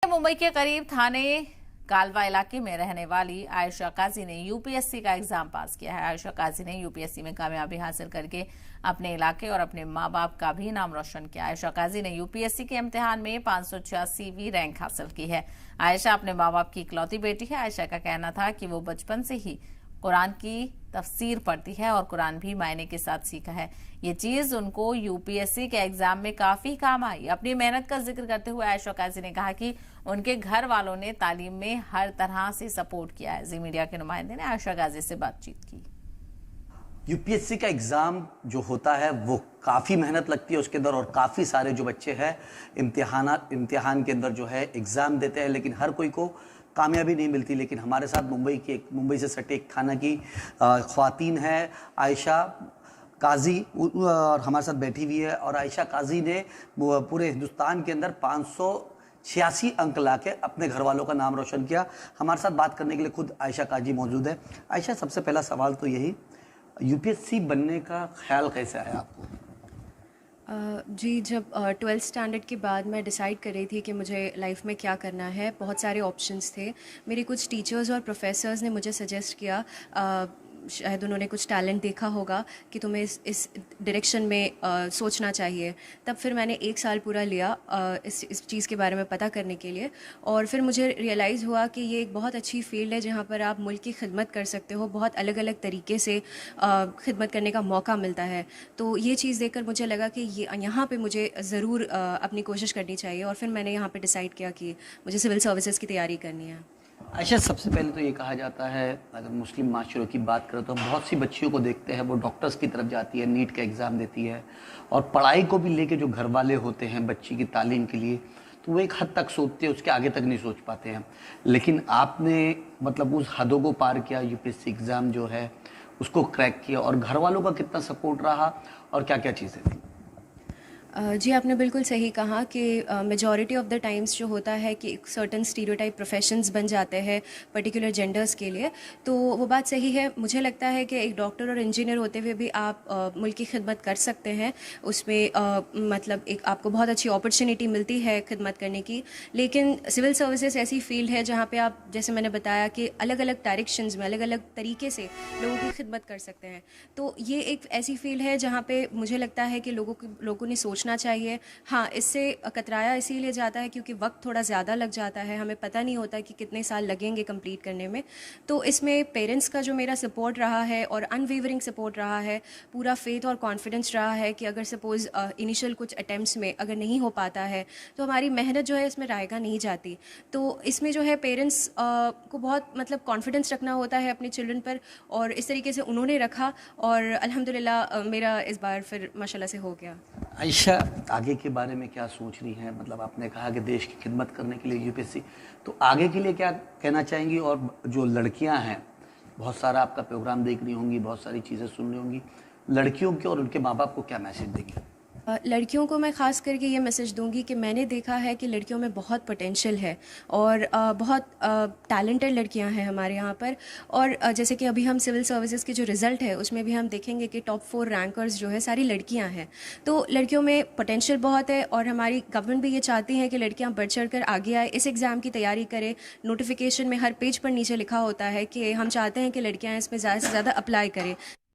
मुंबई के करीब थाने कालवा इलाके में रहने वाली आयशा काजी ने यूपीएससी का एग्जाम पास किया है। आयशा काजी ने यूपीएससी में कामयाबी हासिल करके अपने इलाके और अपने मां बाप का भी नाम रोशन किया। आयशा काजी ने यूपीएससी के इम्तिहान में 586वीं रैंक हासिल की है। आयशा अपने मां बाप की इकलौती बेटी है। आयशा का कहना था कि वो बचपन से ही कुरान की तफसीर पढ़ती है और कुरान भी मायने के साथ सीखा है। ये चीज उनको यूपीएससी के एग्जाम में काफी काम आई। अपनी मेहनत का जिक्र करते हुए आयशा काजी ने कहा कि उनके घर वालों ने तालीम में हर तरह से सपोर्ट किया है। जी मीडिया के नुमाइंदे ने आयशा काजी से बातचीत की। यूपीएससी का एग्ज़ाम जो होता है वो काफ़ी मेहनत लगती है उसके अंदर, और काफ़ी सारे जो बच्चे हैं इम्तिहान के अंदर जो है एग्ज़ाम देते हैं, लेकिन हर कोई को कामयाबी नहीं मिलती। लेकिन हमारे साथ मुंबई से सटे एक थाना की ख्वातीन है आयशा काजी, और हमारे साथ बैठी हुई है। और आयशा काजी ने पूरे हिंदुस्तान के अंदर 586 अंक लाके अपने घर वालों का नाम रोशन किया। हमारे साथ बात करने के लिए खुद आयशा काजी मौजूद है। आयशा, सबसे पहला सवाल तो यही, यूपीएससी बनने का ख्याल कैसे आया आपको? जी, जब 12th स्टैंडर्ड के बाद मैं डिसाइड कर रही थी कि मुझे लाइफ में क्या करना है, बहुत सारे ऑप्शंस थे। मेरे कुछ टीचर्स और प्रोफेसर्स ने मुझे सजेस्ट किया, शायद उन्होंने कुछ टैलेंट देखा होगा कि तुम्हें इस डायरेक्शन में सोचना चाहिए। तब फिर मैंने 1 साल पूरा लिया इस चीज़ के बारे में पता करने के लिए, और फिर मुझे रियलाइज़ हुआ कि ये एक बहुत अच्छी फील्ड है जहाँ पर आप मुल्क की खिदमत कर सकते हो। बहुत अलग अलग तरीके से खिदमत करने का मौका मिलता है। तो ये चीज़ देखकर मुझे लगा कि यहाँ पे मुझे ज़रूर अपनी कोशिश करनी चाहिए, और फिर मैंने यहाँ पे डिसाइड किया कि मुझे सिविल सर्विसेज की तैयारी करनी है। आयशा, सबसे पहले तो ये कहा जाता है, अगर मुस्लिम माशरों की बात करें तो हम बहुत सी बच्चियों को देखते हैं वो डॉक्टर्स की तरफ जाती है, नीट का एग्ज़ाम देती है, और पढ़ाई को भी लेके जो घर वाले होते हैं बच्ची की तालीम के लिए, तो वो एक हद तक सोचते हैं, उसके आगे तक नहीं सोच पाते हैं। लेकिन आपने मतलब उस हदों को पार किया, यूपीएससी एग्ज़ाम जो है उसको क्रैक किया, और घर वालों का कितना सपोर्ट रहा और क्या क्या चीज़ें थी? जी, आपने बिल्कुल सही कहा कि मेजॉरिटी ऑफ़ द टाइम्स जो होता है कि एक सर्टन स्टीरियोटाइप प्रोफेशंस बन जाते हैं पर्टिकुलर जेंडर्स के लिए, तो वो बात सही है। मुझे लगता है कि एक डॉक्टर और इंजीनियर होते हुए भी आप मुल्क की खिदमत कर सकते हैं। उसमें मतलब एक आपको बहुत अच्छी अपॉर्चुनिटी मिलती है खिदमत करने की। लेकिन सिविल सर्विसेज ऐसी फील्ड है जहाँ पे आप, जैसे मैंने बताया, कि अलग अलग डायरेक्शंस में अलग अलग तरीके से लोगों की खिदमत कर सकते हैं। तो ये एक ऐसी फील्ड है जहाँ पे मुझे लगता है कि लोगों ने सोचना चाहिए। हाँ, इससे कतराया इसीलिए जाता है क्योंकि वक्त थोड़ा ज़्यादा लग जाता है, हमें पता नहीं होता कि कितने साल लगेंगे कंप्लीट करने में। तो इसमें पेरेंट्स का जो मेरा सपोर्ट रहा है और अनवेवरिंग सपोर्ट रहा है, पूरा फेथ और कॉन्फिडेंस रहा है कि अगर सपोज़ इनिशियल कुछ अटैम्प्ट्स में अगर नहीं हो पाता है तो हमारी मेहनत जो है इसमें रायगा नहीं जाती। तो इसमें जो है पेरेंट्स को बहुत मतलब कॉन्फिडेंस रखना होता है अपने चिल्ड्रन पर, और इस तरीके से उन्होंने रखा, और अल्हम्दुलिल्लाह मेरा इस बार फिर माशाल्लाह से हो गया। आयशा, आगे के बारे में क्या सोच रही हैं? मतलब आपने कहा कि देश की खिदमत करने के लिए यूपीएससी, तो आगे के लिए क्या कहना चाहेंगी? और जो लड़कियां हैं, बहुत सारा आपका प्रोग्राम देख रही होंगी, बहुत सारी चीज़ें सुन रही होंगी, लड़कियों के और उनके माँ बाप को क्या मैसेज देंगी? लड़कियों को मैं ख़ास करके ये मैसेज दूंगी कि मैंने देखा है कि लड़कियों में बहुत पोटेंशियल है, और बहुत टैलेंटेड लड़कियां हैं हमारे यहाँ पर। और जैसे कि अभी हम सिविल सर्विसेज के जो रिज़ल्ट है उसमें भी हम देखेंगे कि टॉप 4 रैंकर्स जो है सारी लड़कियां हैं। तो लड़कियों में पोटेंशियल बहुत है, और हमारी गवर्नमेंट भी ये चाहती है कि लड़कियाँ बढ़ चढ़ कर आगे आए, इस एग्ज़ाम की तैयारी करें। नोटिफिकेशन में हर पेज पर नीचे लिखा होता है कि हम चाहते हैं कि लड़कियाँ इसमें ज़्यादा से ज़्यादा अप्लाई करें।